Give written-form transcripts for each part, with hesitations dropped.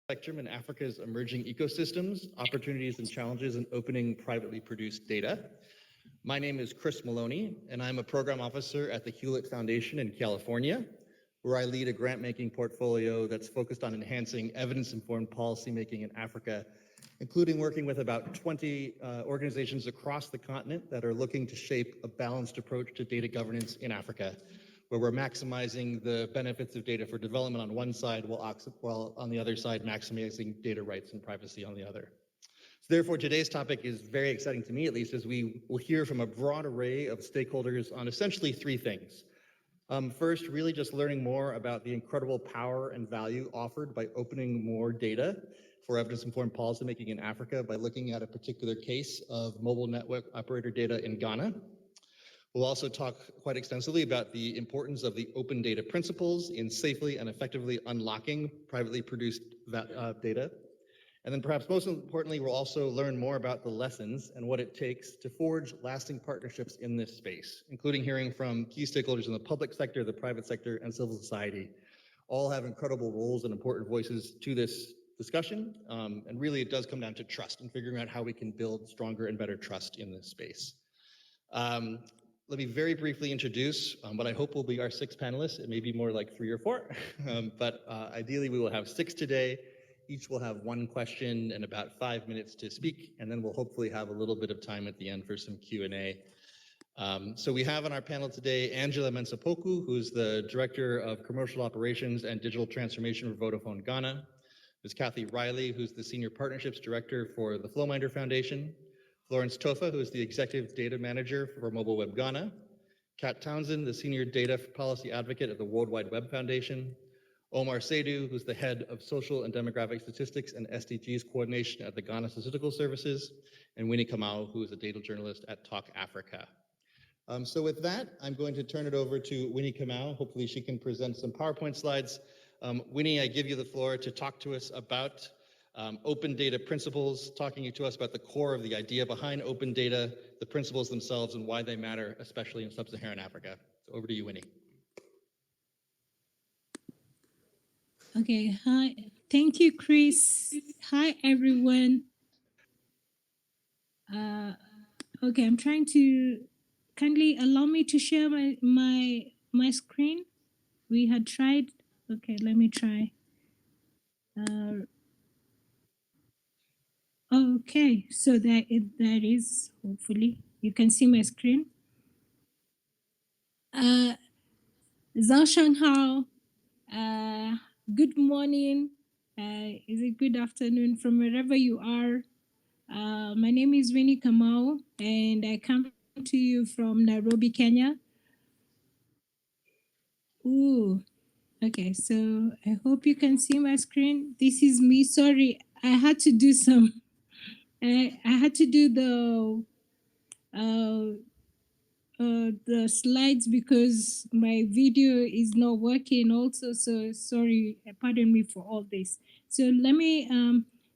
spectrum in Africa's emerging ecosystems, opportunities and challenges in opening privately produced data. My name is Chris Maloney, and I'm a program officer at the Hewlett Foundation in California, where I lead a grant-making portfolio that's focused on enhancing evidence-informed policymaking in Africa, including working with about 20 organizations across the continent that are looking to shape a balanced approach to data governance in Africa, where we're maximizing the benefits of data for development on one side, while on the other side, maximizing data rights and privacy on the other. So therefore, today's topic is very exciting to me, at least, as we will hear from a broad array of stakeholders on essentially three things. First, really just learning more about the incredible power and value offered by opening more data for evidence-informed policymaking in Africa by looking at a particular case of mobile network operator data in Ghana. We'll also talk quite extensively about the importance of the open data principles in safely and effectively unlocking privately produced data. And then perhaps most importantly, we'll also learn more about the lessons and what it takes to forge lasting partnerships in this space, including hearing from key stakeholders in the public sector, the private sector, and civil society. All have incredible roles and important voices to this discussion. And really, it does come down to trust and figuring out how we can build stronger and better trust in this space. Let me very briefly introduce what I hope will be our 6 panelists. It may be more like 3 or 4, but ideally we will have 6 today. Each will have 1 question and about 5 minutes to speak, and then we'll hopefully have a little bit of time at the end for some Q&A. So we have on our panel today Angela Mensapoku, who's the Director of Commercial Operations and Digital Transformation for Vodafone Ghana. There's Kathy Riley, who's the Senior Partnerships Director for the Flowminder Foundation. Florence Tofa, who is the Executive Data Manager for Mobile Web Ghana. Kat Townsend, the Senior Data Policy Advocate at the World Wide Web Foundation. Omar Seydu, who's the Head of Social and Demographic Statistics and SDGs Coordination at the Ghana Statistical Services. And Winnie Kamau, who is a data journalist at Talk Africa. So with that, I'm going to turn it over to Winnie Kamau. Hopefully she can present some PowerPoint slides. Winnie, I give you the floor to talk to us about open data principles, talking to us about the core of the idea behind open data, the principles themselves, and why they matter, especially in sub-Saharan Africa. So over to you, Winnie. Okay, hi. Thank you, Chris. Hi, everyone. Okay, I'm trying to kindly allow me to share my screen. We had tried. Okay, let me try. Okay, so that is hopefully you can see my screen. Zhao Shanghao, good morning. Is it good afternoon from wherever you are? My name is Winnie Kamau, and I come to you from Nairobi, Kenya. Ooh, okay, so I hope you can see my screen. This is me. Sorry, I had to do some. I had to do the slides because my video is not working also. So sorry, pardon me for all this. So let me.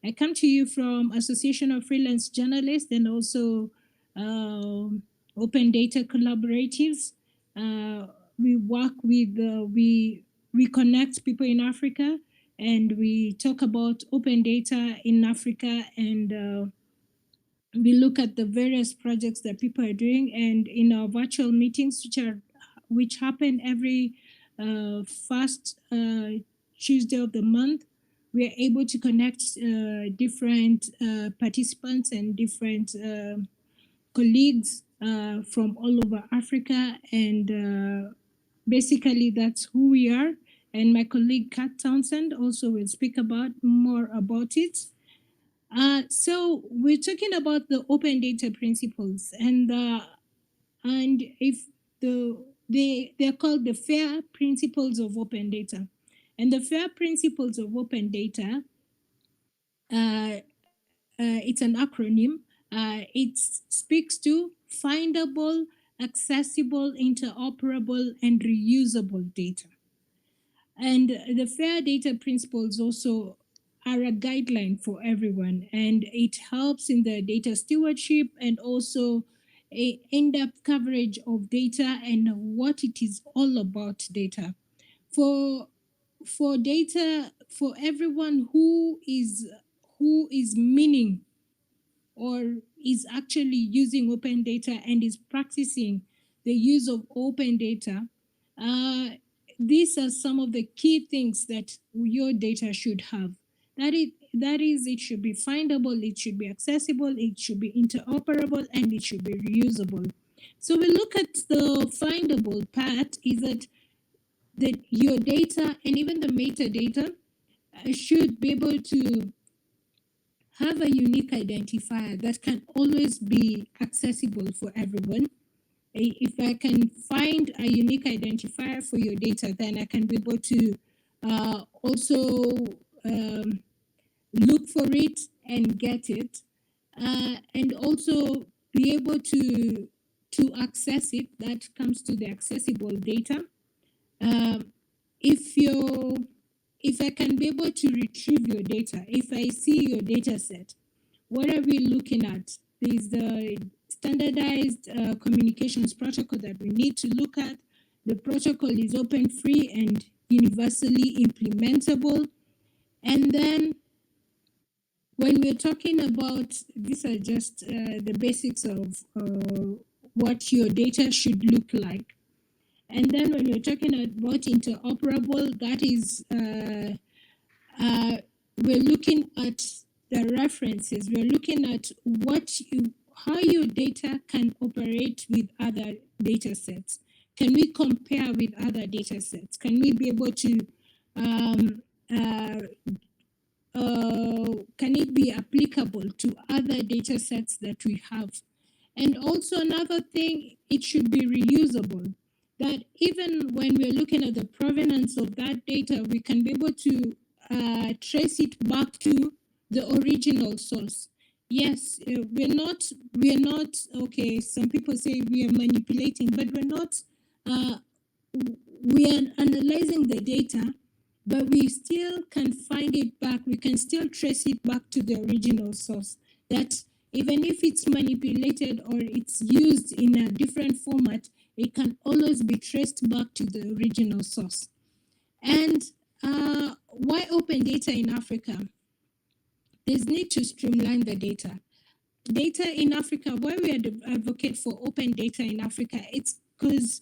I come to you from Association of Freelance Journalists and also Open Data Collaboratives. We work with we connect people in Africa, and we talk about open data in Africa, and we look at the various projects that people are doing. And in our virtual meetings, which happen every first Tuesday of the month, we are able to connect different participants and different colleagues from all over Africa, and basically that's who we are. And my colleague Kat Townsend also will speak more about it. So we're talking about the open data principles, and if they're called the FAIR principles of open data, and the FAIR principles of open data. It's an acronym. It speaks to findable, accessible, interoperable, and reusable data. And the FAIR data principles also are a guideline for everyone, and it helps in the data stewardship and also a in-depth coverage of data and what it is all about data. For for data, for everyone who is meaning or is actually using open data and is practicing the use of open data, uh, these are some of the key things that your data should have. That is, it should be findable, it should be accessible, it should be interoperable, and it should be reusable. So we look at the findable part is that your data and even the metadata should be able to have a unique identifier that can always be accessible for everyone. If I can find a unique identifier for your data, then I can be able to also look for it and get it, and also be able to access it. That comes to the accessible data. Um, if you if I can be able to retrieve your data, if I see your data set, what are we looking at? There's the standardized communications protocol that we need to look at. The protocol is open, free, and universally implementable. And then when we're talking about, these are just the basics of what your data should look like. And then when you're talking about interoperable, that is, we're looking at the references. We're looking at how your data can operate with other data sets. Can we compare with other data sets? Can we be able to, um, uh, can it be applicable to other data sets that we have? And also another thing, it should be reusable. That even when we're looking at the provenance of that data, we can be able to trace it back to the original source. Yes, we're not, okay, some people say we are manipulating, but we're not, uh, we are analyzing the data, but we still can find it back. We can still trace it back to the original source. That even if it's manipulated or it's used in a different format, it can always be traced back to the original source. And why open data in Africa? There's need to streamline the data. Data in Africa, why we advocate for open data in Africa, it's because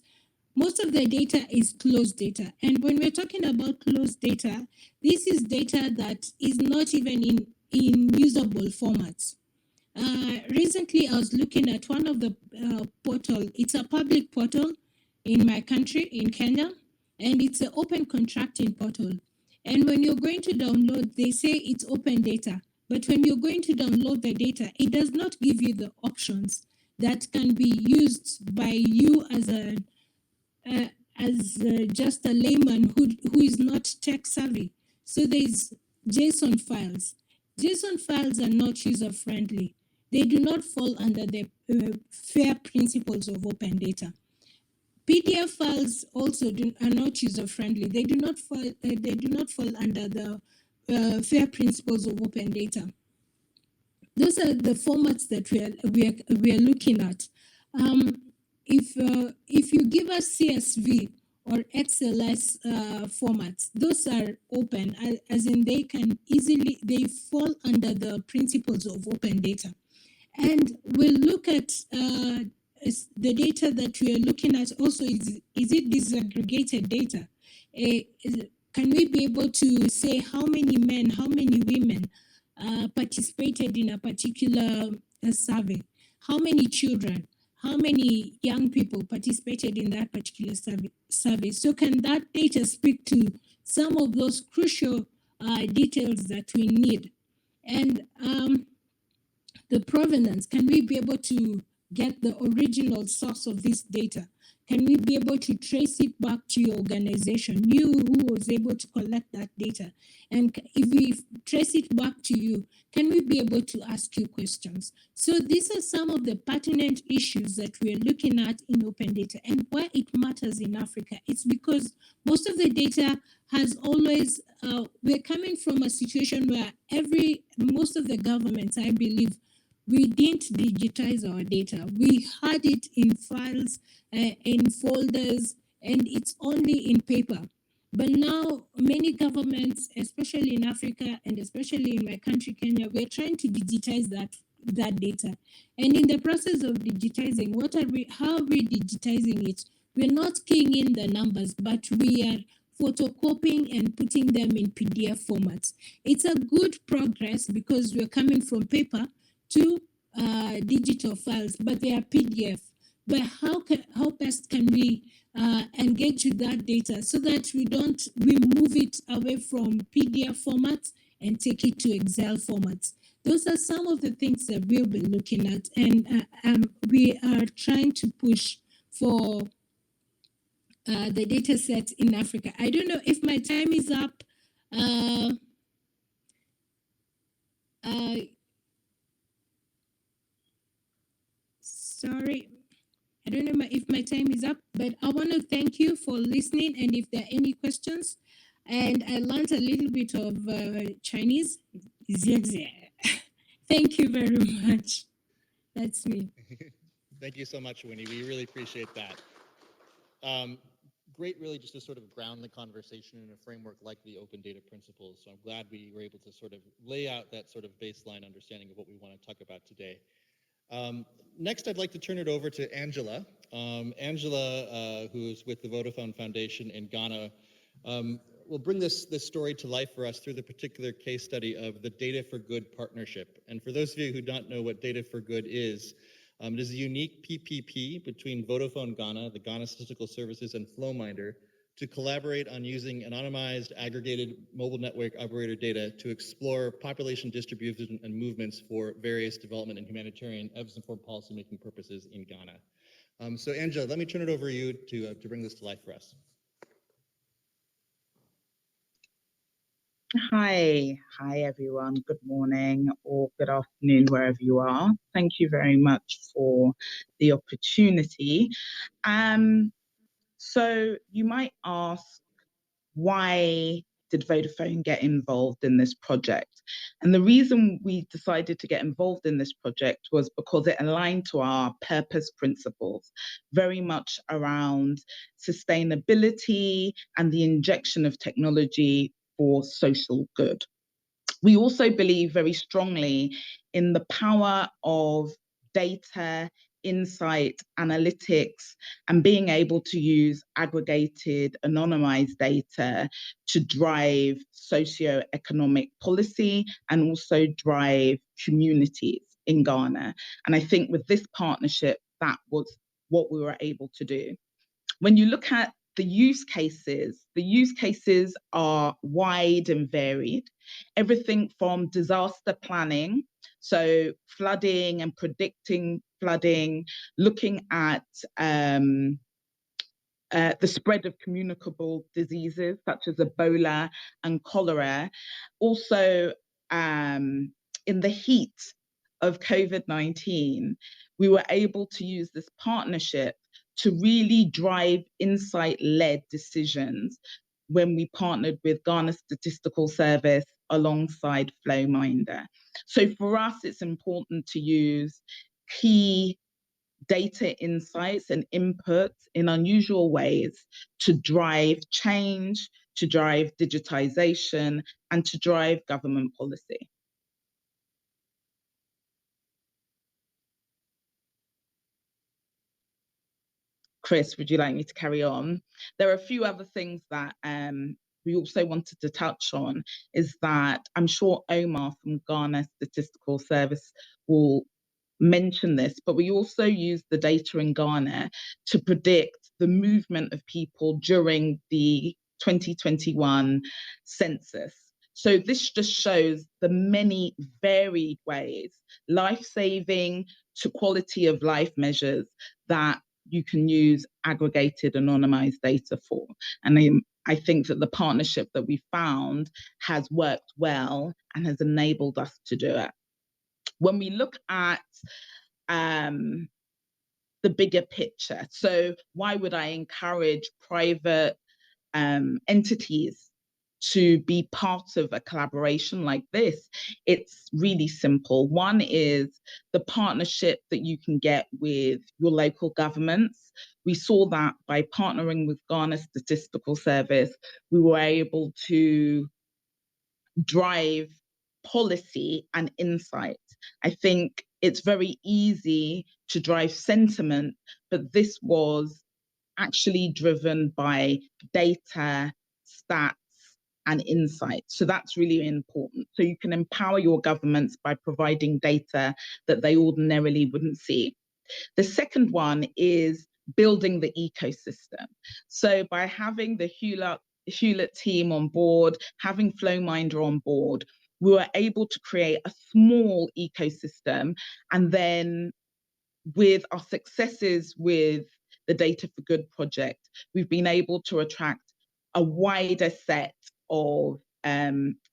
most of the data is closed data. And when we're talking about closed data, this is data that is not even in usable formats. Recently, I was looking at one of the portal. It's a public portal in my country, in Kenya, and it's an open contracting portal. And when you're going to download, they say it's open data. But when you're going to download the data, it does not give you the options that can be used by you as just a layman who is not tech savvy. So there's JSON files. JSON files are not user friendly. They do not fall under the fair principles of open data. PDF files also are not user friendly. They do not fall under the fair principles of open data. Those are the formats that we are looking at. If you give us CSV or XLS formats, those are open, as in they fall under the principles of open data. And we'll look at the data that we are looking at also, is it disaggregated data? Can we be able to say how many men, how many women participated in a particular survey? How many children, how many young people participated in that particular survey? So can that data speak to some of those crucial details that we need? And the provenance, can we be able to get the original source of this data? Can we be able to trace it back to your organization, you who was able to collect that data? And if we trace it back to you, can we be able to ask you questions? So these are some of the pertinent issues that we're looking at in open data. And why it matters in Africa, it's because most of the data has always, we're coming from a situation where most of the governments, I believe, we didn't digitize our data. We had it in files, in folders, and it's only in paper. But now many governments, especially in Africa and especially in my country, Kenya, we're trying to digitize that data. And in the process of digitizing, how are we digitizing it? We're not keying in the numbers, but we are photocopying and putting them in PDF formats. It's a good progress because we're coming from paper to digital files, but they are PDF. But how best can we engage with that data so that we move it away from PDF formats and take it to Excel formats? Those are some of the things that we'll be looking at, and we are trying to push for the data set in Africa. I don't know if my time is up. Sorry, I don't know if my time is up, but I want to thank you for listening. And if there are any questions, and I learned a little bit of Chinese. Thank you very much. That's me. Thank you so much, Winnie. We really appreciate that. Great, really, just to sort of ground the conversation in a framework like the open data principles. So I'm glad we were able to sort of lay out that sort of baseline understanding of what we want to talk about today. Next, I'd like to turn it over to Angela. Angela, who's with the Vodafone Foundation in Ghana, will bring this story to life for us through the particular case study of the Data for Good partnership. And for those of you who don't know what Data for Good is, it is a unique PPP between Vodafone Ghana, the Ghana Statistical Services, and Flowminder to collaborate on using anonymized, aggregated mobile network operator data to explore population distribution and movements for various development and humanitarian evidence-informed policymaking purposes in Ghana. So Angela, let me turn it over to you to bring this to life for us. Hi everyone. Good morning or good afternoon, wherever you are. Thank you very much for the opportunity. So you might ask, why did Vodafone get involved in this project? And the reason we decided to get involved in this project was because it aligned to our purpose principles, very much around sustainability and the injection of technology for social good. We also believe very strongly in the power of data, insight, analytics, and being able to use aggregated, anonymized data to drive socio-economic policy and also drive communities in Ghana. And I think with this partnership, that was what we were able to do. When you look at the use cases are wide and varied. Everything from disaster planning, so flooding and predicting flooding, looking at the spread of communicable diseases such as Ebola and cholera. Also, in the heat of COVID-19, we were able to use this partnership to really drive insight-led decisions when we partnered with Ghana Statistical Service alongside Flowminder. So for us, it's important to use key data insights and inputs in unusual ways to drive change, to drive digitization, and to drive government policy. Chris, would you like me to carry on? There are a few other things that we also wanted to touch on, is that I'm sure Omar from Ghana Statistical Service will mention this, but we also use the data in Ghana to predict the movement of people during the 2021 census. So this just shows the many varied ways, life-saving to quality of life measures that you can use aggregated anonymized data for. And I think that the partnership that we found has worked well and has enabled us to do it. When we look at the bigger picture, so why would I encourage private entities to be part of a collaboration like this, it's really simple. One is the partnership that you can get with your local governments. We saw that by partnering with Ghana Statistical Service, we were able to drive policy and insight. I think it's very easy to drive sentiment, but this was actually driven by data, stats, and insights. So that's really important. So you can empower your governments by providing data that they ordinarily wouldn't see. The second one is building the ecosystem. So by having the Hewlett team on board, having Flowminder on board, we were able to create a small ecosystem. And then with our successes with the Data for Good project, we've been able to attract a wider set of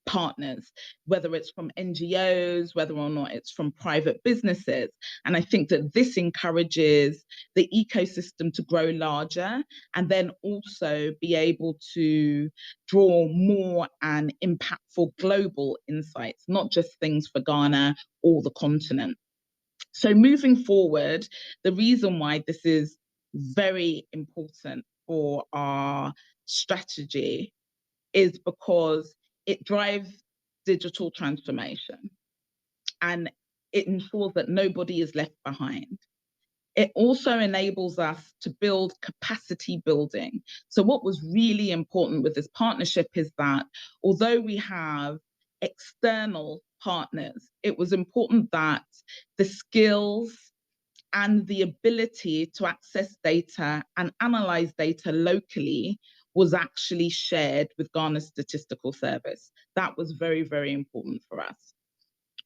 partners, whether it's from NGOs, whether or not it's from private businesses. And I think that this encourages the ecosystem to grow larger and then also be able to draw more and impactful global insights, not just things for Ghana or the continent. So moving forward, the reason why this is very important for our strategy is because it drives digital transformation and it ensures that nobody is left behind. It also enables us to build capacity building. So what was really important with this partnership is that although we have external partners, it was important that the skills and the ability to access data and analyze data locally was actually shared with Ghana Statistical Service. That was very, very important for us.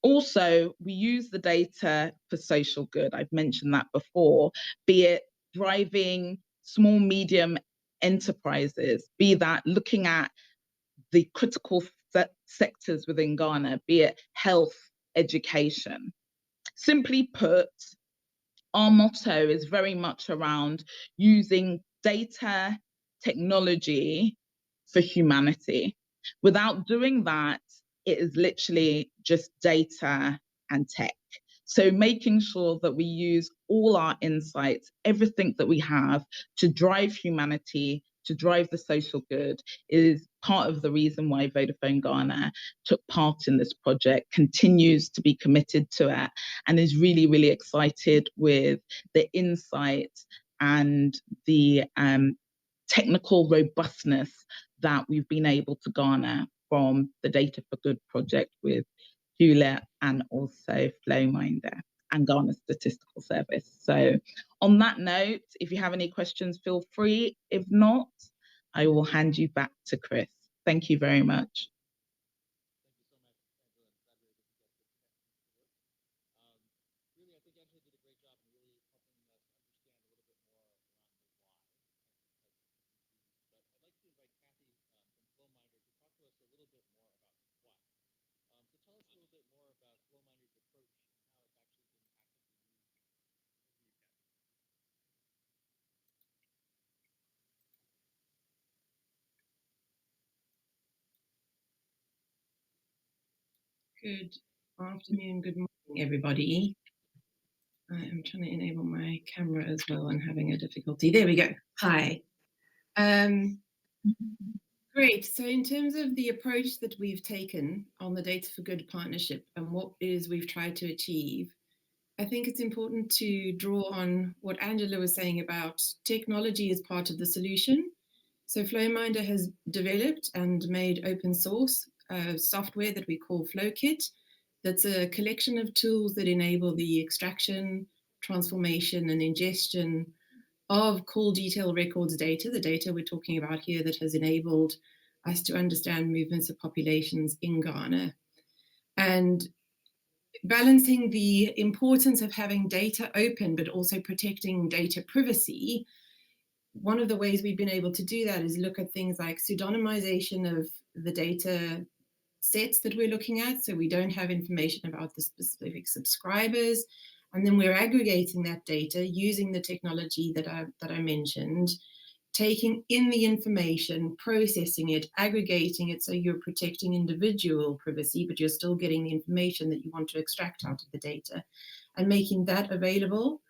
Also, we use the data for social good. I've mentioned that before, be it driving small, medium enterprises, be that looking at the critical sectors within Ghana, be it health, education. Simply put, our motto is very much around using data technology for humanity. Without doing that, it is literally just data and tech. So making sure that we use all our insights, everything that we have to drive humanity, to drive the social good is part of the reason why Vodafone Ghana took part in this project, continues to be committed to it, and is really, really excited with the insight and the technical robustness that we've been able to garner from the Data for Good project with Hewlett and also Flowminder and Ghana Statistical Service. So on that note, if you have any questions, feel free. If not, I will hand you back to Chris. Thank you very much. Good afternoon, good morning, everybody. I am trying to enable my camera as well and having a difficulty. There we go. Hi. Great. So in terms of the approach that we've taken on the Data for Good partnership and what it is we've tried to achieve, I think it's important to draw on what Angela was saying about technology as part of the solution. So Flowminder has developed and made open source software that we call FlowKit. That's a collection of tools that enable the extraction, transformation, and ingestion of call detail records data, the data we're talking about here that has enabled us to understand movements of populations in Ghana. And balancing the importance of having data open, but also protecting data privacy, one of the ways we've been able to do that is look at things like pseudonymization of the data sets that we're looking at, so we don't have information about the specific subscribers, and then we're aggregating that data using the technology that I mentioned taking in the information, processing it, aggregating it so you're protecting individual privacy, but you're still getting the information that you want to extract out of the data, and making that available.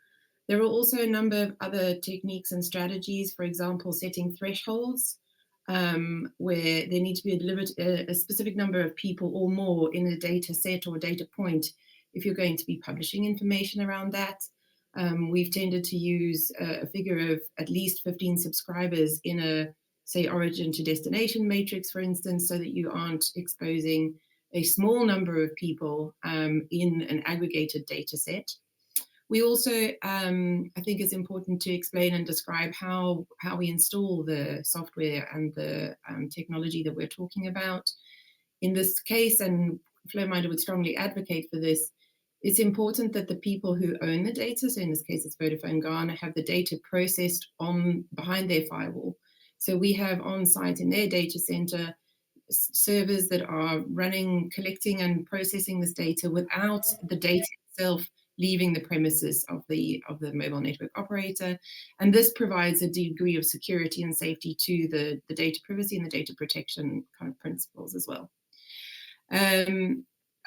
There are also a number of other techniques and strategies, for example, setting thresholds, where there need to be a specific number of people or more in a data set or data point if you're going to be publishing information around that. We've tended to use a figure of at least 15 subscribers in a, say, origin to destination matrix, for instance, so that you aren't exposing a small number of people in an aggregated data set. We also, I think it's important to explain and describe how we install the software and the technology that we're talking about. In this case, and Flowminder would strongly advocate for this, it's important that the people who own the data, so in this case it's Vodafone Ghana, have the data processed behind their firewall. So we have on site in their data center servers that are running, collecting and processing this data without the data itself leaving the premises of the mobile network operator. And this provides a degree of security and safety to the data privacy and the data protection kind of principles as well.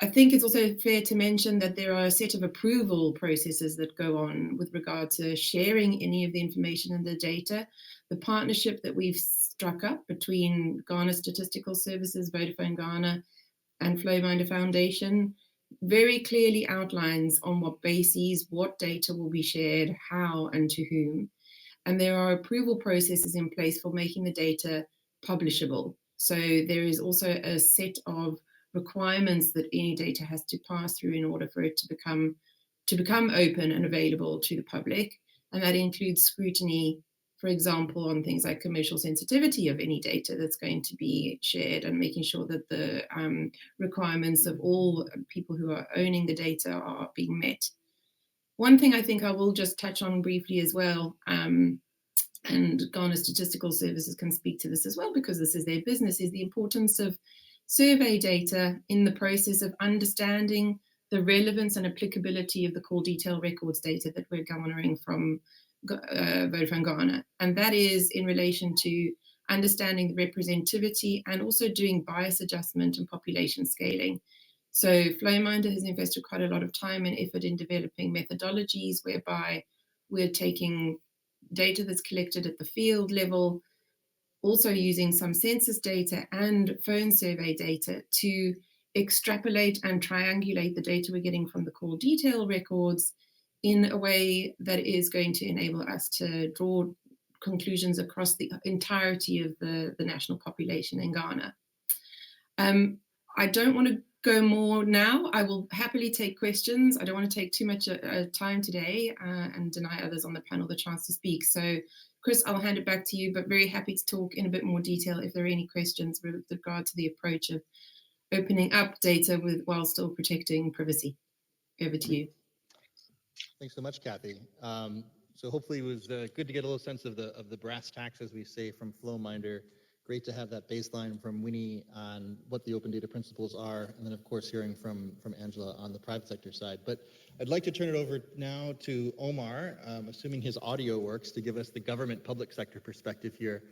I think it's also fair to mention that there are a set of approval processes that go on with regard to sharing any of the information and the data. The partnership that we've struck up between Ghana Statistical Services, Vodafone Ghana, and Flowminder Foundation very clearly outlines on what bases, what data will be shared, how and to whom. And there are approval processes in place for making the data publishable. So there is also a set of requirements that any data has to pass through in order for it to become open and available to the public. And that includes scrutiny, for example, on things like commercial sensitivity of any data that's going to be shared, and making sure that the requirements of all people who are owning the data are being met. One thing I think I will just touch on briefly as well, and Ghana Statistical Services can speak to this as well because this is their business, is the importance of survey data in the process of understanding the relevance and applicability of the call detail records data that we're garnering from Vodafone Ghana. And that is in relation to understanding the representativity and also doing bias adjustment and population scaling. So Flowminder has invested quite a lot of time and effort in developing methodologies whereby we're taking data that's collected at the field level, also using some census data and phone survey data to extrapolate and triangulate the data we're getting from the call detail records in a way that is going to enable us to draw conclusions across the entirety of the national population in Ghana. I don't want to go more now. I will happily take questions. I don't want to take too much time today and deny others on the panel the chance to speak. So Chris, I'll hand it back to you, but very happy to talk in a bit more detail if there are any questions with regard to the approach of opening up data while still protecting privacy. Over to you. Thanks so much, Kathy. So hopefully it was good to get a little sense of the brass tacks, as we say, from Flowminder. Great to have that baseline from Winnie on what the open data principles are, and then of course hearing from Angela on the private sector side. But I'd like to turn it over now to Omar, assuming his audio works, to give us the government public sector perspective here.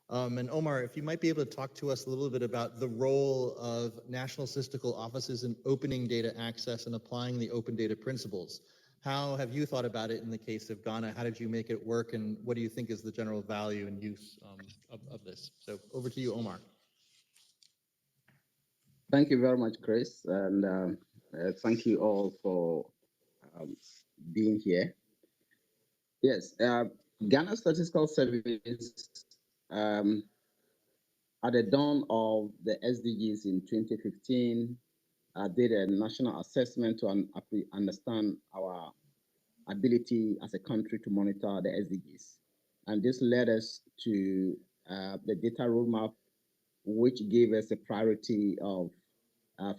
And Omar, if you might be able to talk to us a little bit about the role of national statistical offices in opening data access and applying the open data principles. How have you thought about it in the case of Ghana? How did you make it work, and what do you think is the general value and use of this? So over to you, Omar. Thank you very much, Chris, and thank you all for being here. Yes, Ghana Statistical Service, at the dawn of the SDGs in 2015, did a national assessment to understand our ability as a country to monitor the SDGs. And this led us to the data roadmap, which gave us a priority of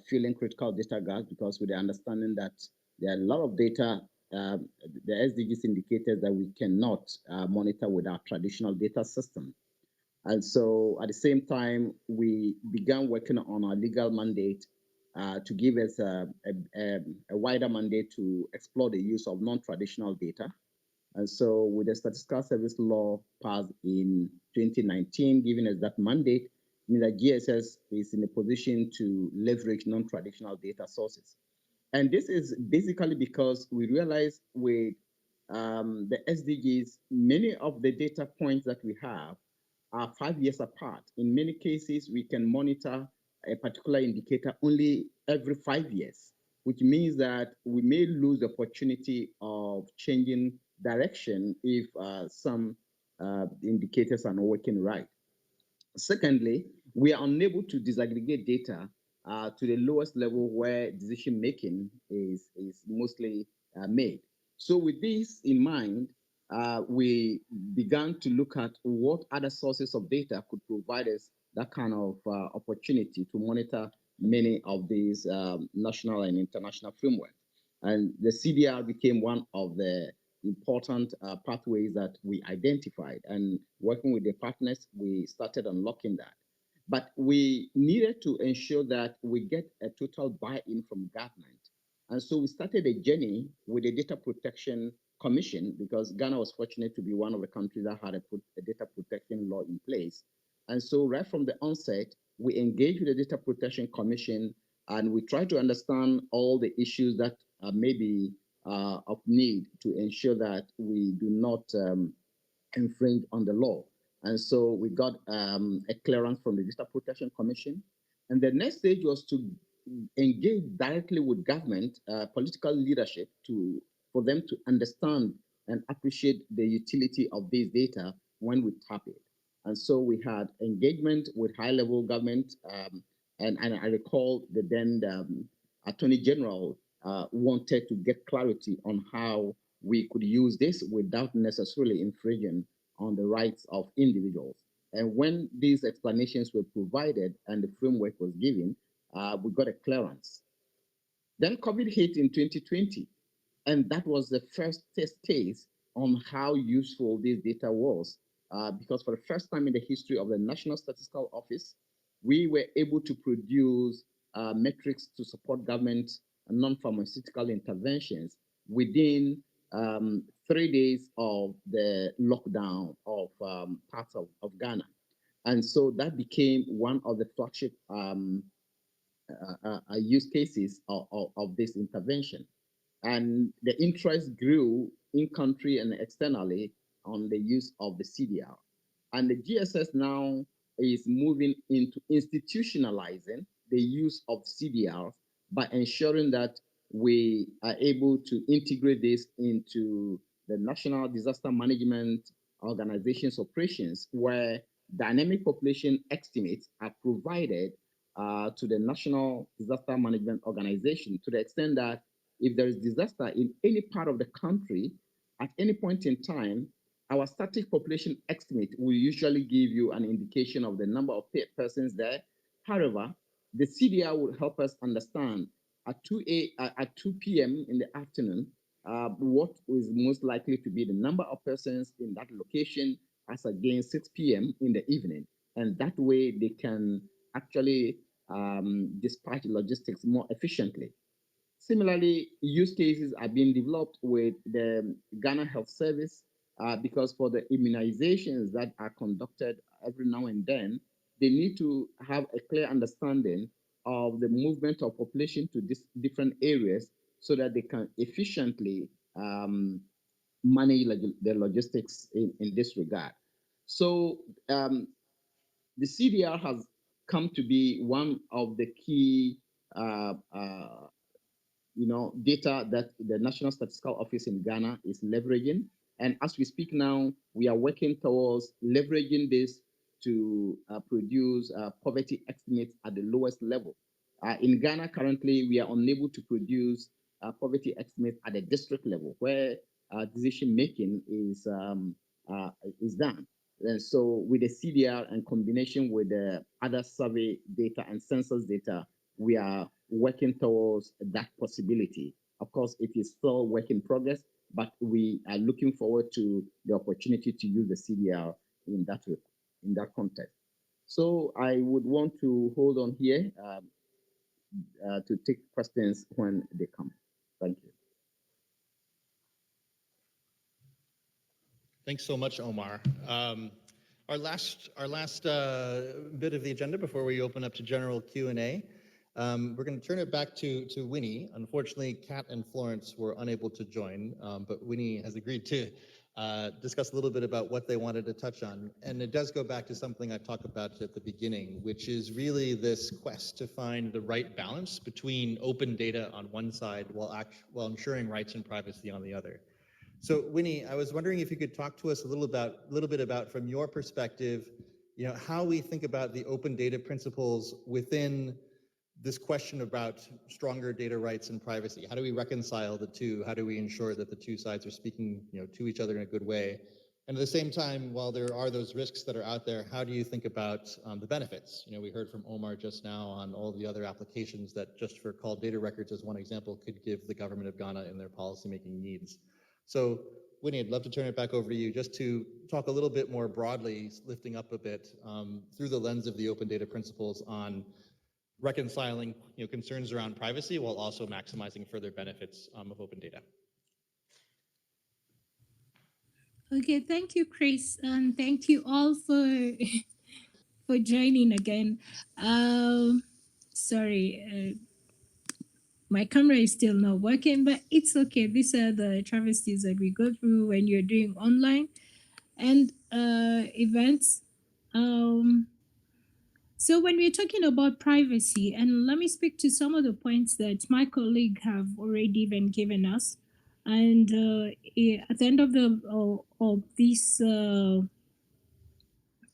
filling critical data gaps, because with the understanding that there are a lot of data, the SDGs indicators that we cannot monitor with our traditional data system. And so at the same time, we began working on our legal mandate to give us a wider mandate to explore the use of non-traditional data. And so, with the Statistical Service Law passed in 2019, giving us that mandate, means that GSS is in a position to leverage non-traditional data sources. And this is basically because we realize with the SDGs, many of the data points that we have are 5 years apart. In many cases, we can monitor a particular indicator only every 5 years, which means that we may lose the opportunity of changing direction if some indicators are not working right. Secondly, we are unable to disaggregate data to the lowest level where decision making is mostly made. So, with this in mind, we began to look at what other sources of data could provide us that kind of opportunity to monitor many of these national and international frameworks. And the CDR became one of the important pathways that we identified. And working with the partners, we started unlocking that. But we needed to ensure that we get a total buy-in from government. And so we started a journey with the Data Protection Commission because Ghana was fortunate to be one of the countries that had a data protection law in place. And so right from the onset, we engaged with the Data Protection Commission and we tried to understand all the issues that may be of need to ensure that we do not infringe on the law. And so we got a clearance from the Data Protection Commission. And the next stage was to engage directly with government, political leadership, for them to understand and appreciate the utility of this data when we tap it. And so we had engagement with high-level government, and I recall the then Attorney General wanted to get clarity on how we could use this without necessarily infringing on the rights of individuals. And when these explanations were provided and the framework was given, we got a clearance. Then COVID hit in 2020, and that was the first test case on how useful this data was. Because for the first time in the history of the National Statistical Office, we were able to produce metrics to support government non-pharmaceutical interventions within 3 days of the lockdown of parts of Ghana. And so that became one of the flagship use cases of this intervention. And the interest grew in country and externally on the use of the CDR. And the GSS now is moving into institutionalizing the use of CDRs by ensuring that we are able to integrate this into the National Disaster Management Organization's operations, where dynamic population estimates are provided to the National Disaster Management Organization to the extent that if there is disaster in any part of the country at any point in time, our static population estimate will usually give you an indication of the number of persons there. However, the CDR will help us understand at 2 p.m. in the afternoon what is most likely to be the number of persons in that location as against 6 p.m. in the evening. And that way they can actually dispatch logistics more efficiently. Similarly, use cases are being developed with the Ghana Health Service because for the immunizations that are conducted every now and then, they need to have a clear understanding of the movement of population to different areas so that they can efficiently manage the logistics in this regard. So the CDR has come to be one of the key data that the National Statistical Office in Ghana is leveraging. And as we speak now, we are working towards leveraging this to produce poverty estimates at the lowest level. In Ghana, currently, we are unable to produce poverty estimates at the district level, where decision making is done. And so, with the CDR and combination with the other survey data and census data, we are working towards that possibility. Of course, it is still work in progress, but we are looking forward to the opportunity to use the CDR in that context. So I would want to hold on here to take questions when they come. Thank you. Thanks so much, Omar. Our last bit of the agenda before we open up to general Q&A, we're going to turn it back to Winnie. Unfortunately, Kat and Florence were unable to join, but Winnie has agreed to discuss a little bit about what they wanted to touch on. And it does go back to something I talked about at the beginning, which is really this quest to find the right balance between open data on one side while ensuring rights and privacy on the other. So Winnie, I was wondering if you could talk to us a little bit about from your perspective, how we think about the open data principles within this question about stronger data rights and privacy. How do we reconcile the two? How do we ensure that the two sides are speaking, to each other in a good way? And at the same time, while there are those risks that are out there, how do you think about the benefits? We heard from Omar just now on all the other applications that, just for call data records as one example, could give the government of Ghana in their policymaking needs. So Winnie, I'd love to turn it back over to you just to talk a little bit more broadly, lifting up a bit through the lens of the open data principles on reconciling concerns around privacy while also maximizing further benefits of open data. Okay, thank you, Chris, and thank you all for for joining again. Sorry, my camera is still not working, but it's okay. These are the travesties that we go through when you're doing online and events. So when we're talking about privacy, and let me speak to some of the points that my colleague have already even given us, and at the end of this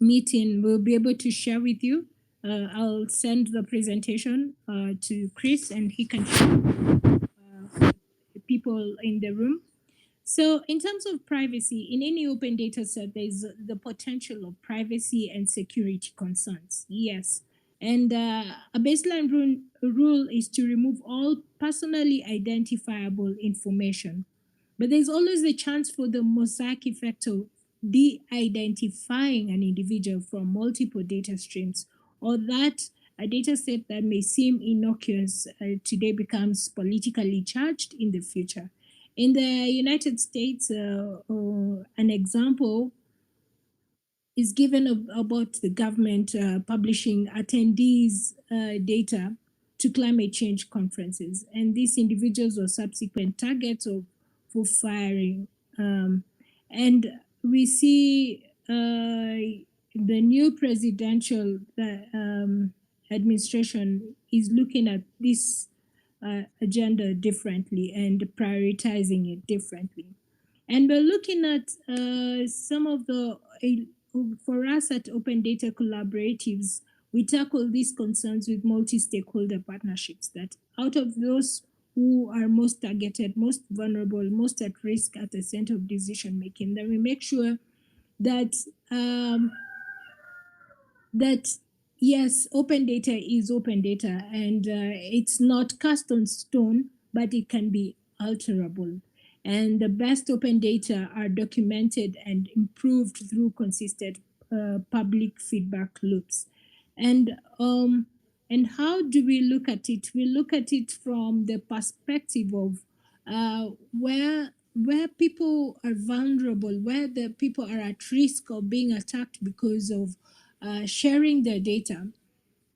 meeting, we'll be able to share with you. I'll send the presentation to Chris, and he can share people in the room. So in terms of privacy, in any open data set, there's the potential of privacy and security concerns. Yes. And a baseline rule is to remove all personally identifiable information. But there's always a chance for the mosaic effect of de-identifying an individual from multiple data streams, or that a data set that may seem innocuous today becomes politically charged in the future. In the United States, an example is given about the government publishing attendees' data to climate change conferences. And these individuals were subsequent targets for firing. And we see the new presidential administration is looking at this agenda differently and prioritizing it differently. And we're looking at some of the, for us at Open Data Collaboratives, we tackle these concerns with multi-stakeholder partnerships, that out of those who are most targeted, most vulnerable, most at risk at the center of decision making, then we make sure that that yes, open data is open data, and it's not cast on stone, but it can be alterable. And the best open data are documented and improved through consistent public feedback loops. And how do we look at it? We look at it from the perspective of where people are vulnerable, where the people are at risk of being attacked because of sharing their data.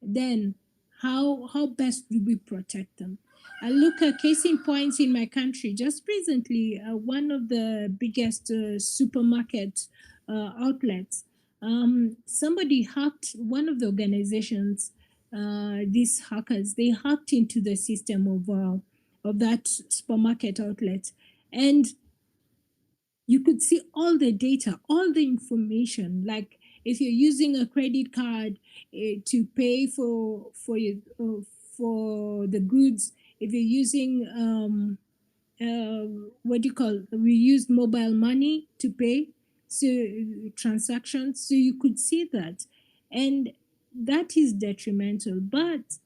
Then how best do we protect them? I look at case in points in my country. Just recently, one of the biggest supermarket outlets, somebody hacked one of the organizations. These hackers, they hacked into the system of that supermarket outlet, and you could see all the data, all the information. Like if you're using a credit card to pay for the goods, if you're using what do you call? We used mobile money to pay so transactions, so you could see that, and that is detrimental. But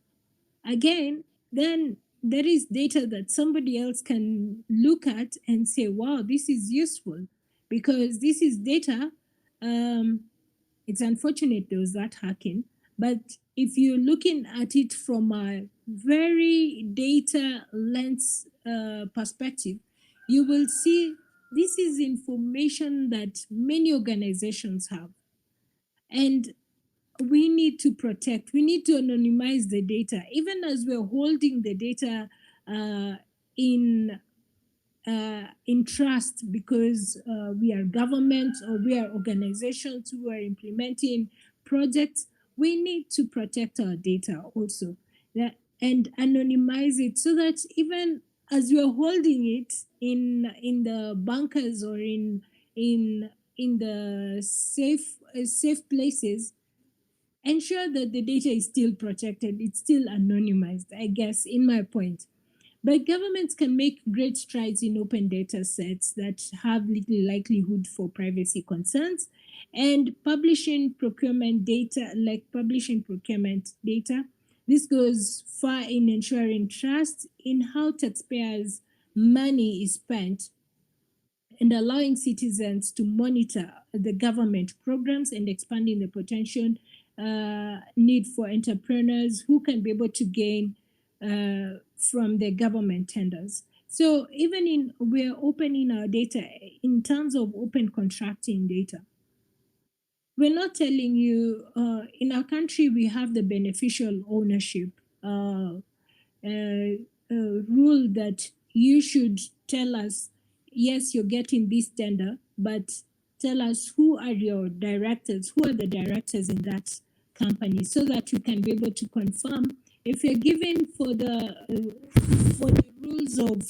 again, then there is data that somebody else can look at and say, wow, this is useful because this is data. It's unfortunate there was that hacking, but if you're looking at it from a very data lens perspective, you will see this is information that many organizations have. And we need to protect, we need to anonymize the data, even as we're holding the data in trust, because we are government or we are organizations who are implementing projects. We need to protect our data also, and anonymize it, so that even as we are holding it in the bunkers or in the safe places, ensure that the data is still protected, it's still anonymized, I guess, in my point. But governments can make great strides in open data sets that have little likelihood for privacy concerns, and publishing procurement data, like publishing procurement data. This goes far in ensuring trust in how taxpayers' money is spent, and allowing citizens to monitor the government programs, and expanding the potential need for entrepreneurs who can be able to gain from the government tenders. So even we're opening our data in terms of open contracting data. We're not telling you, in our country, we have the beneficial ownership rule that you should tell us, yes, you're getting this tender, but tell us who are your directors, who are the directors in that company, so that you can be able to confirm if you're giving for the rules of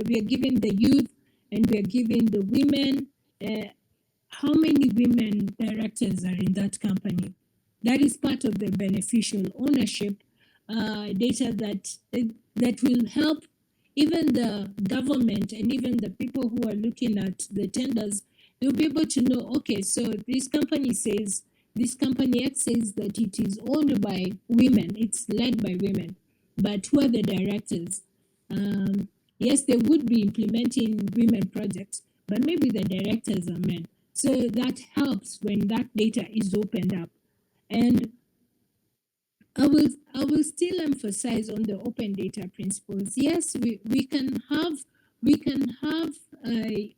we are giving the youth and we are giving the women. How many women directors are in that company? That is part of the beneficial ownership data that will help even the government and even the people who are looking at the tenders. They'll be able to know, okay, so this company X says that it is owned by women, it's led by women, but who are the directors? Yes, they would be implementing women projects, but maybe the directors are men. So that helps when that data is opened up. And I will still emphasize on the open data principles. Yes, we can have a,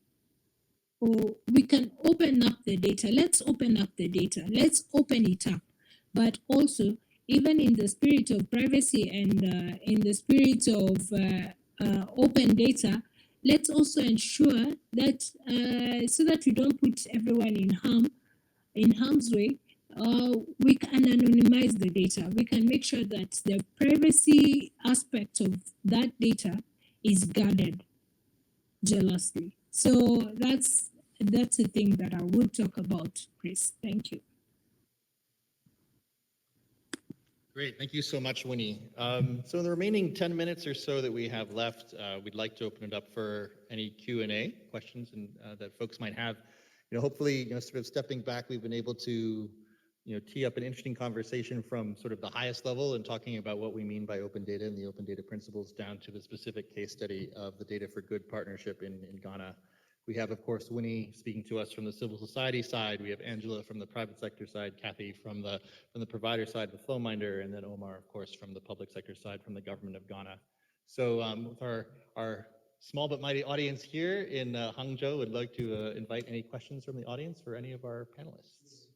or we can open up the data. Let's open up the data. Let's open it up. But also, even in the spirit of privacy and in the spirit of open data, let's also ensure that so that we don't put everyone in harm's way, we can anonymize the data. We can make sure that the privacy aspect of that data is guarded jealously. So that's a thing that I would talk about, Chris. Thank you. Great, thank you so much, Winnie. So in the remaining 10 minutes or so that we have left, we'd like to open it up for any Q&A questions and that folks might have. Hopefully, sort of stepping back, we've been able to, tee up an interesting conversation from sort of the highest level and talking about what we mean by open data and the open data principles down to the specific case study of the Data for Good partnership in Ghana. We have, of course, Winnie speaking to us from the civil society side. We have Angela from the private sector side, Kathy from the provider side with Flowminder, and then Omar, of course, from the public sector side from the government of Ghana. So with our small but mighty audience here in Hangzhou, would like to invite any questions from the audience for any of our panelists.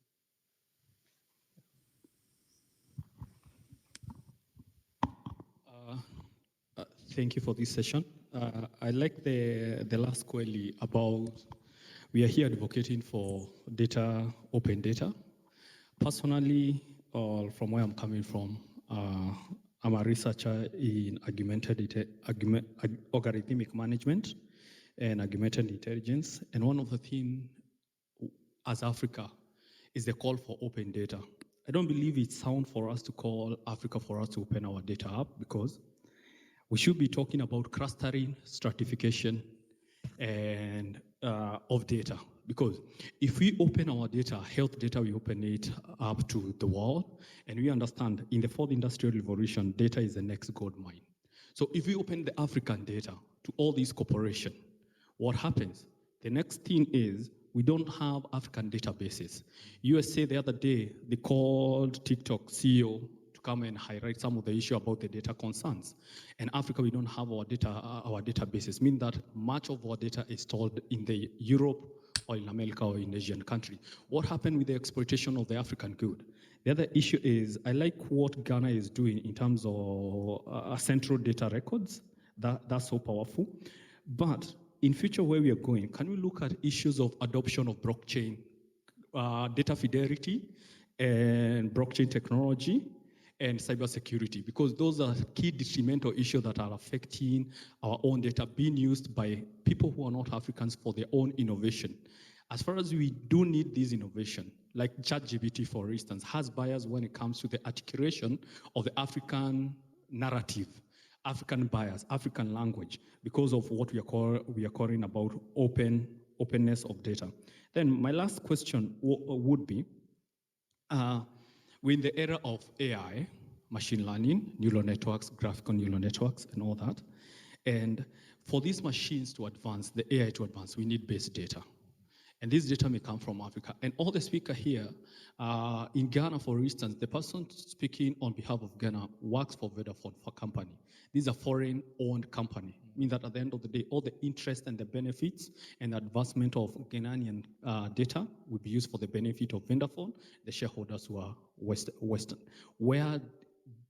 Thank you for this session. I like the last query about we are here advocating for data, open data. Personally, from where I'm coming from, I'm a researcher in algorithmic management and augmented intelligence. And one of the things as Africa is the call for open data. I don't believe it's sound for us to call Africa for us to open our data up, because we should be talking about clustering, stratification, and of data. Because if we open our data, health data, we open it up to the world, and we understand in the fourth industrial revolution, data is the next gold mine. So if we open the African data to all these corporations, what happens? The next thing is we don't have African databases. USA the other day, they called TikTok CEO to come and highlight some of the issue about the data concerns. In Africa, we don't have our databases, mean that much of our data is stored in the Europe or in America or in Asian country. What happened with the exploitation of the African good? The other issue is, I like what Ghana is doing in terms of central data records. That's so powerful. But in future where we are going, can we look at issues of adoption of blockchain, data fidelity, and blockchain technology, and cybersecurity? Because those are key detrimental issues that are affecting our own data being used by people who are not Africans for their own innovation. As far as we do need this innovation, like ChatGPT, for instance, has bias when it comes to the articulation of the African narrative, African bias, African language, because of what we are calling about openness of data. Then my last question would be, we're in the era of AI, machine learning, neural networks, graphical neural networks, and all that. And for these machines to advance, the AI to advance, we need base data. And this data may come from Africa. And all the speaker here, in Ghana, for instance, the person speaking on behalf of Ghana works for Vodafore company. These are foreign-owned company. Means that at the end of the day, all the interest and the benefits and the advancement of Ghanaian data will be used for the benefit of Vodafone, the shareholders who are Western. Where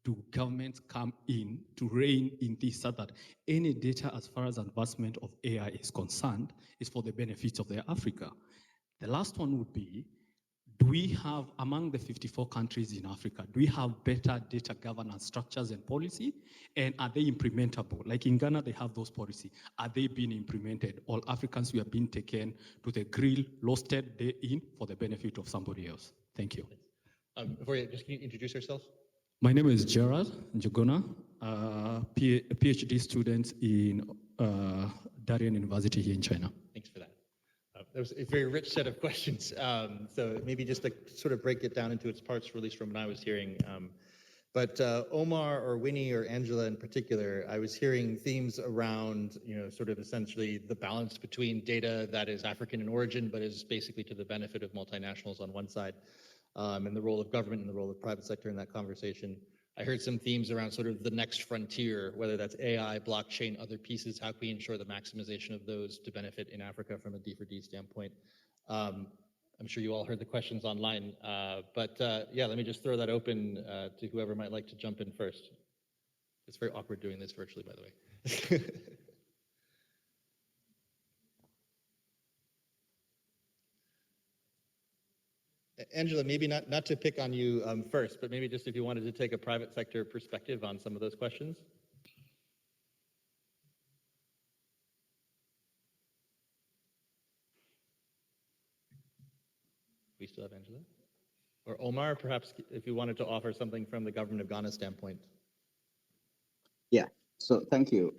do governments come in to rein in this so that any data as far as advancement of AI is concerned is for the benefits of the Africa? The last one would be, do we have, among the 54 countries in Africa, do we have better data governance structures and policy? And are they implementable? Like in Ghana, they have those policies. Are they being implemented? All Africans who are being taken to the grill, roasted day in for the benefit of somebody else. Thank you. Before you, just can you introduce yourself? My name is Gerard Njuguna, a PhD student in Darian University here in China. Thanks for that. That was a very rich set of questions. So maybe just to sort of break it down into its parts, at least from what I was hearing. But Omar or Winnie or Angela in particular, I was hearing themes around, sort of essentially the balance between data that is African in origin, but is basically to the benefit of multinationals on one side, and the role of government and the role of private sector in that conversation. I heard some themes around sort of the next frontier, whether that's AI, blockchain, other pieces. How can we ensure the maximization of those to benefit in Africa from a D4D standpoint? I'm sure you all heard the questions online, but yeah, let me just throw that open to whoever might like to jump in first. It's very awkward doing this virtually, by the way. Angela, maybe not to pick on you first, but maybe just if you wanted to take a private sector perspective on some of those questions. We still have Angela? Or Omar, perhaps if you wanted to offer something from the government of Ghana standpoint. Yeah, so thank you,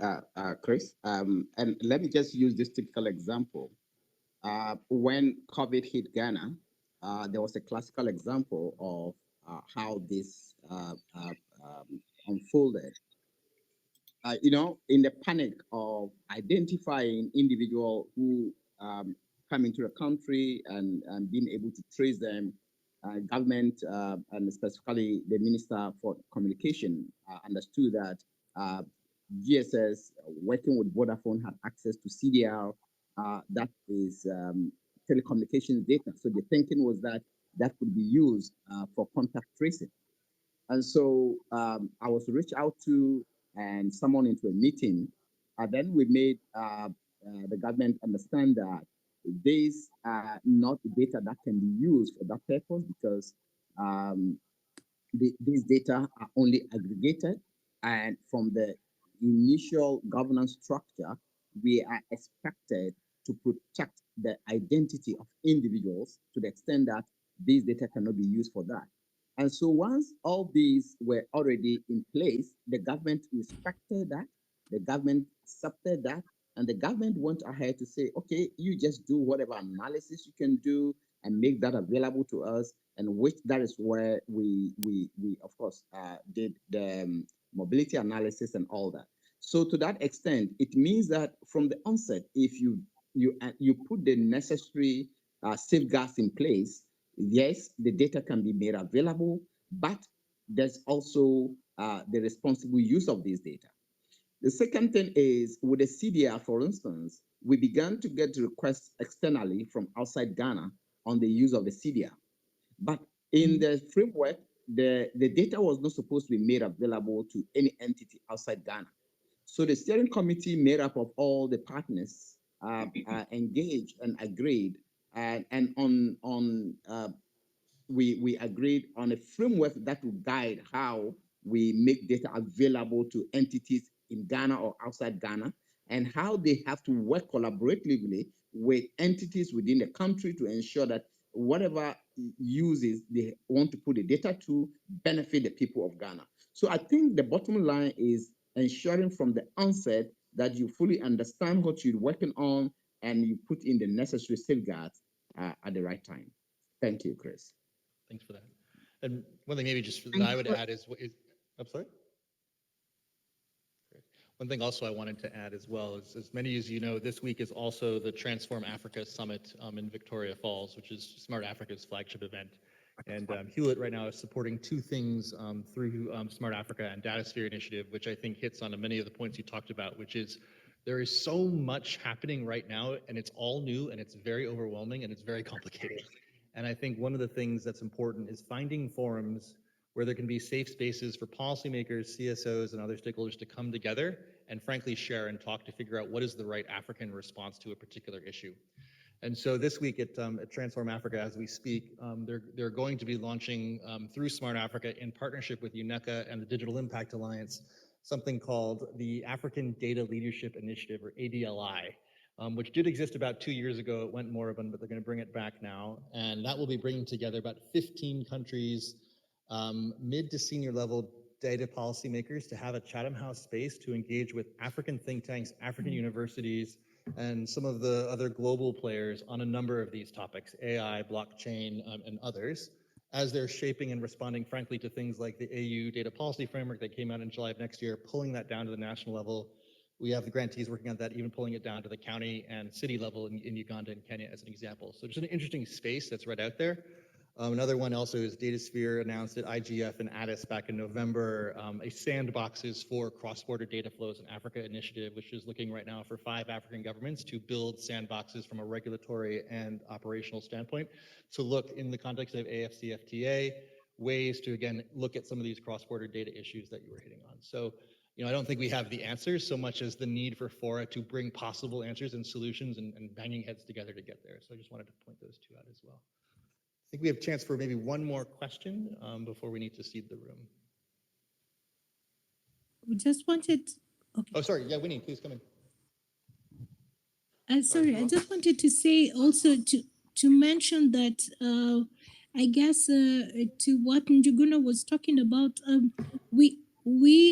Chris. And let me just use this typical example. When COVID hit Ghana, there was a classical example of how this unfolded. In the panic of identifying individual who come into the country and being able to trace them, government and specifically the Minister for Communication understood that GSS working with Vodafone had access to CDR, that is telecommunications data. So the thinking was that that could be used for contact tracing. And so I was reached out to and summoned into a meeting. Then we made the government understand that these are not data that can be used for that purpose because these data are only aggregated. And from the initial governance structure, we are expected to protect the identity of individuals to the extent that these data cannot be used for that. And so once all these were already in place, the government respected that, the government accepted that, and the government went ahead to say, okay, you just do whatever analysis you can do and make that available to us, and which that is where we of course did the mobility analysis and all that. So to that extent, it means that from the onset, if you put the necessary safeguards in place, yes, the data can be made available, but there's also the responsible use of these data. The second thing is with the CDR, for instance, we began to get requests externally from outside Ghana on the use of the CDR. But in the framework, the data was not supposed to be made available to any entity outside Ghana. So the steering committee made up of all the partners engaged and agreed, and we agreed on a framework that will guide how we make data available to entities in Ghana or outside Ghana, and how they have to work collaboratively with entities within the country to ensure that whatever uses they want to put the data to benefit the people of Ghana. So I think the bottom line is ensuring from the onset that you fully understand what you're working on and you put in the necessary safeguards at the right time. Thank you, Chris. Thanks for that. And one thing maybe just that I would add is, I'm sorry? Great. One thing also I wanted to add as well is, as many as you know, this week is also the Transform Africa Summit in Victoria Falls, which is Smart Africa's flagship event. And Hewlett right now is supporting two things through Smart Africa and DataSphere Initiative, which I think hits on many of the points you talked about, which is there is so much happening right now, and it's all new, and it's very overwhelming, and it's very complicated. And I think one of the things that's important is finding forums where there can be safe spaces for policymakers, CSOs, and other stakeholders to come together and frankly share and talk to figure out what is the right African response to a particular issue. And so this week at Transform Africa, as we speak, they're going to be launching through Smart Africa in partnership with UNECA and the Digital Impact Alliance, something called the African Data Leadership Initiative, or ADLI, which did exist about 2 years ago. It went moribund, but they're going to bring it back now. And that will be bringing together about 15 countries, mid to senior level data policymakers to have a Chatham House space to engage with African think tanks, African universities, and some of the other global players on a number of these topics, AI, blockchain, and others, as they're shaping and responding, frankly, to things like the AU Data Policy Framework that came out in July of next year, pulling that down to the national level. We have the grantees working on that, even pulling it down to the county and city level in Uganda and Kenya as an example. So just an interesting space that's right out there. Another one also is DataSphere announced at IGF and Addis back in November, a sandboxes for cross-border data flows in Africa initiative, which is looking right now for 5 African governments to build sandboxes from a regulatory and operational standpoint. So look, in the context of AFCFTA, ways to, again, look at some of these cross-border data issues that you were hitting on. So, I don't think we have the answers so much as the need for Fora to bring possible answers and solutions and banging heads together to get there. So I just wanted to point those two out as well. I think we have a chance for maybe one more question before we need to cede the room. We just wanted. Okay. Oh, sorry. Yeah, Winnie, please come in. Sorry, I just wanted to say also to mention that I guess to what Njuguna was talking about, we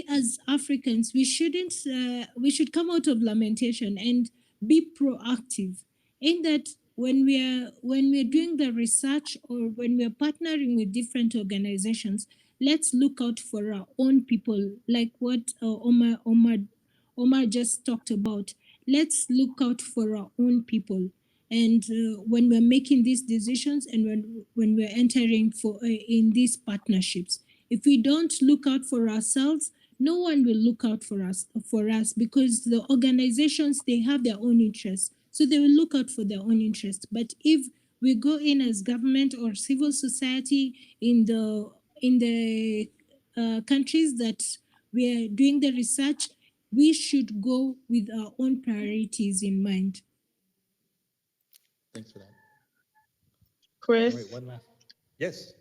as Africans, we should come out of lamentation and be proactive in that when we're doing the research or when we're partnering with different organizations, let's look out for our own people, like what Omar just talked about. Let's look out for our own people. And when we're making these decisions and when we're entering in these partnerships, if we don't look out for ourselves, no one will look out for us because the organizations, they have their own interests. So they will look out for their own interests. But if we go in as government or civil society in the countries that we are doing the research, we should go with our own priorities in mind. Thanks for that. Chris? All right, one last. Yes.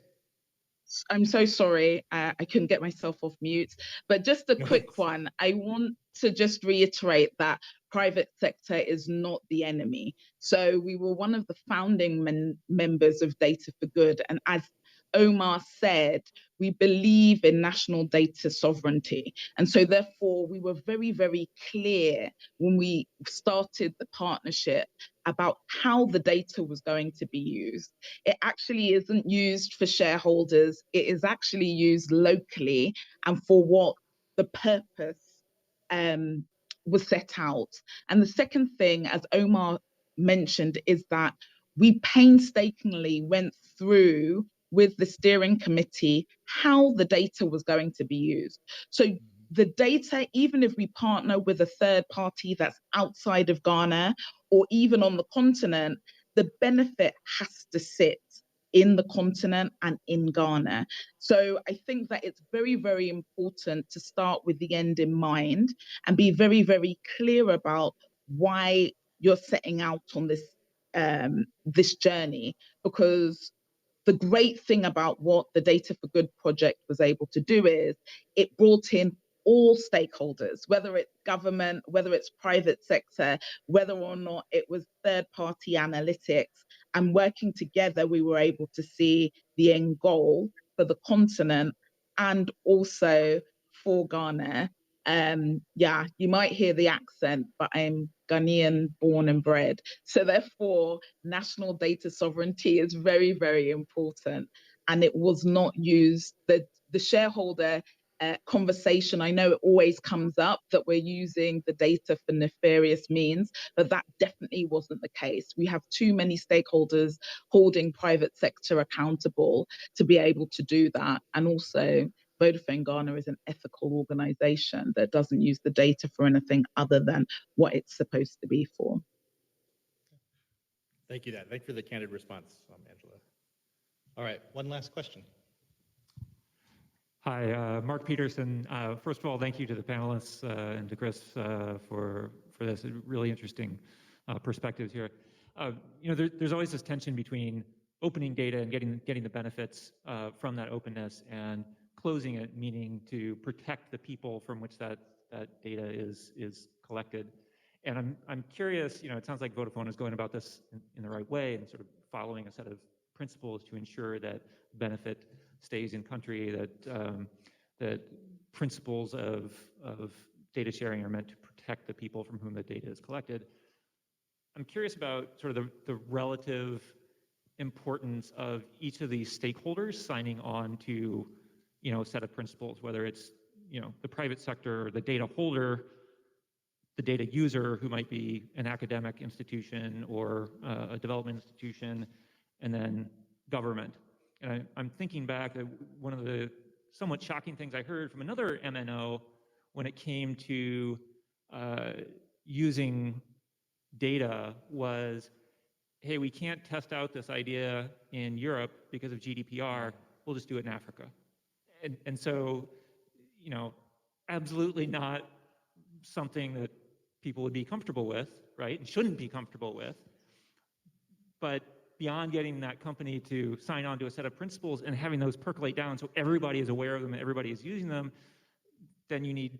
I'm so sorry, I couldn't get myself off mute, but just a quick one. I want to just reiterate that private sector is not the enemy. So we were one of the founding members of Data for Good. And as Omar said, we believe in national data sovereignty. And so therefore we were very, very clear when we started the partnership about how the data was going to be used. It actually isn't used for shareholders. It is actually used locally and for what the purpose was set out. And the second thing, as Omar mentioned, is that we painstakingly went through with the steering committee how the data was going to be used. So the data, even if we partner with a third party that's outside of Ghana or even on the continent, the benefit has to sit in the continent and in Ghana. So I think that it's very, very important to start with the end in mind and be very, very clear about why you're setting out on this journey, because the great thing about what the Data for Good project was able to do is it brought in all stakeholders, whether it's government, whether it's private sector, whether or not it was third-party analytics, and working together, we were able to see the end goal for the continent and also for Ghana. Yeah, you might hear the accent, but I'm Ghanaian born and bred. So therefore, national data sovereignty is very, very important. And it was not used, the shareholder conversation, I know it always comes up that we're using the data for nefarious means, but that definitely wasn't the case. We have too many stakeholders holding private sector accountable to be able to do that. And also, Vodafone Ghana is an ethical organization that doesn't use the data for anything other than what it's supposed to be for. Thank you, Dan. Thank you for the candid response, Angela. All right, one last question. Hi, Mark Peterson. First of all, thank you to the panelists and to Chris for this really interesting perspectives here. There's always this tension between opening data and getting the benefits from that openness and closing it, meaning to protect the people from which that data is collected. And I'm curious, it sounds like Vodafone is going about this in the right way and sort of following a set of principles to ensure that benefit stays in country, that principles of data sharing are meant to protect the people from whom the data is collected. I'm curious about sort of the relative importance of each of these stakeholders signing on to, a set of principles, whether it's, the private sector, the data holder, the data user, who might be an academic institution or a development institution, and then government. And I'm thinking back that one of the somewhat shocking things I heard from another MNO when it came to using data was, hey, we can't test out this idea in Europe because of GDPR, we'll just do it in Africa. And so, absolutely not something that people would be comfortable with, right? And shouldn't be comfortable with. But beyond getting that company to sign on to a set of principles and having those percolate down so everybody is aware of them and everybody is using them, then you need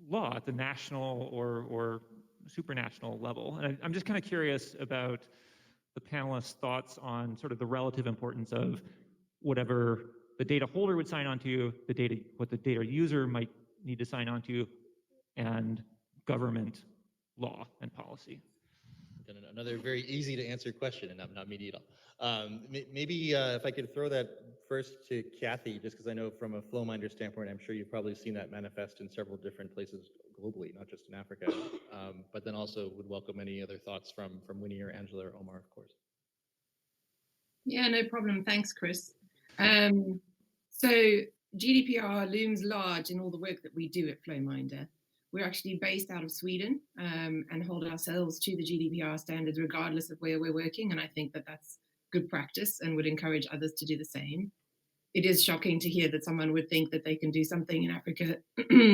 law at the national or supranational level. And I'm just kind of curious about the panelists' thoughts on sort of the relative importance of whatever the data holder would sign on to, what the data user might need to sign on to, and government law and policy. Another very easy to answer question, and not me at all. Maybe if I could throw that first to Kathy, just because I know from a Flowminder standpoint, I'm sure you've probably seen that manifest in several different places globally, not just in Africa, but then also would welcome any other thoughts from Winnie or Angela or Omar, of course. Yeah, no problem. Thanks, Chris. So GDPR looms large in all the work that we do at Flowminder. We're actually based out of Sweden and hold ourselves to the GDPR standards regardless of where we're working. And I think that that's good practice and would encourage others to do the same. It is shocking to hear that someone would think that they can do something in Africa,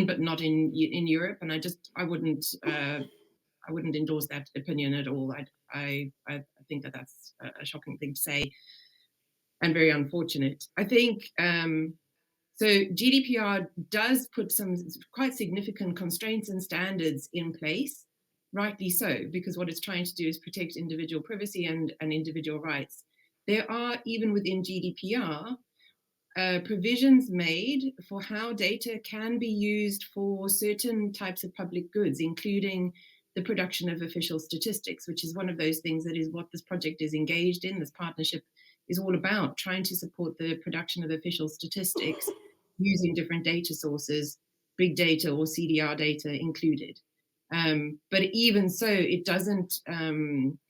but not in Europe. And I wouldn't endorse that opinion at all. I think that that's a shocking thing to say and very unfortunate. I think so GDPR does put some quite significant constraints and standards in place, rightly so, because what it's trying to do is protect individual privacy and individual rights. There are, even within GDPR, provisions made for how data can be used for certain types of public goods, including the production of official statistics, which is one of those things that is what this project is engaged in. This partnership is all about trying to support the production of official statistics using different data sources, big data or CDR data included. But even so, it doesn't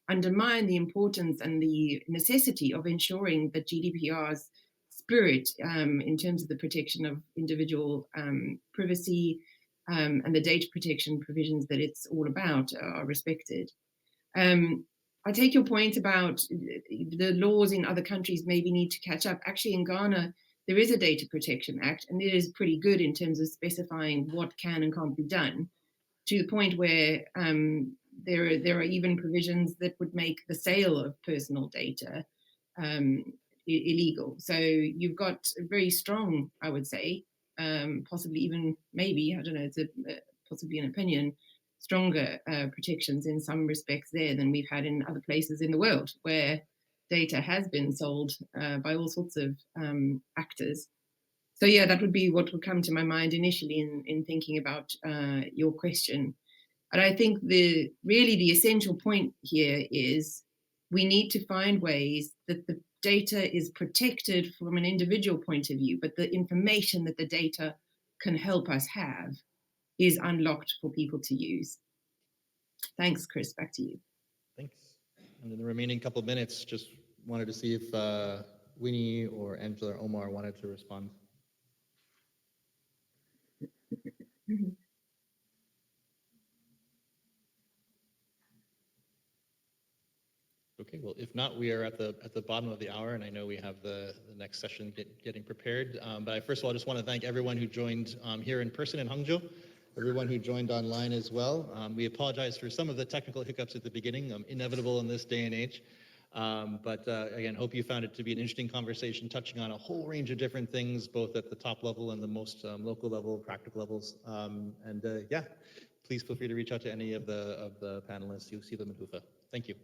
undermine the importance and the necessity of ensuring that GDPR's spirit in terms of the protection of individual privacy and the data protection provisions that it's all about are respected. I take your point about the laws in other countries maybe need to catch up. Actually, in Ghana, there is a Data Protection Act, and it is pretty good in terms of specifying what can and can't be done, to the point where there are even provisions that would make the sale of personal data illegal. So you've got a very strong, I would say, possibly even maybe, I don't know, it's possibly an opinion, stronger protections in some respects there than we've had in other places in the world where data has been sold by all sorts of actors. So yeah, that would be what would come to my mind initially in thinking about your question. And I think really the essential point here is we need to find ways that the data is protected from an individual point of view, but the information that the data can help us have is unlocked for people to use. Thanks, Chris. Back to you. Thanks. And in the remaining couple of minutes, just wanted to see if Winnie or Angela or Omar wanted to respond. Okay, well, if not, we are at the bottom of the hour, and I know we have the next session getting prepared. But first of all, I just want to thank everyone who joined here in person in Hangzhou, everyone who joined online as well. We apologize for some of the technical hiccups at the beginning, inevitable in this day and age. But again, hope you found it to be an interesting conversation, touching on a whole range of different things, both at the top level and the most local level, practical levels. Yeah, please feel free to reach out to any of the panelists. You'll see them in Hufa. Thank you.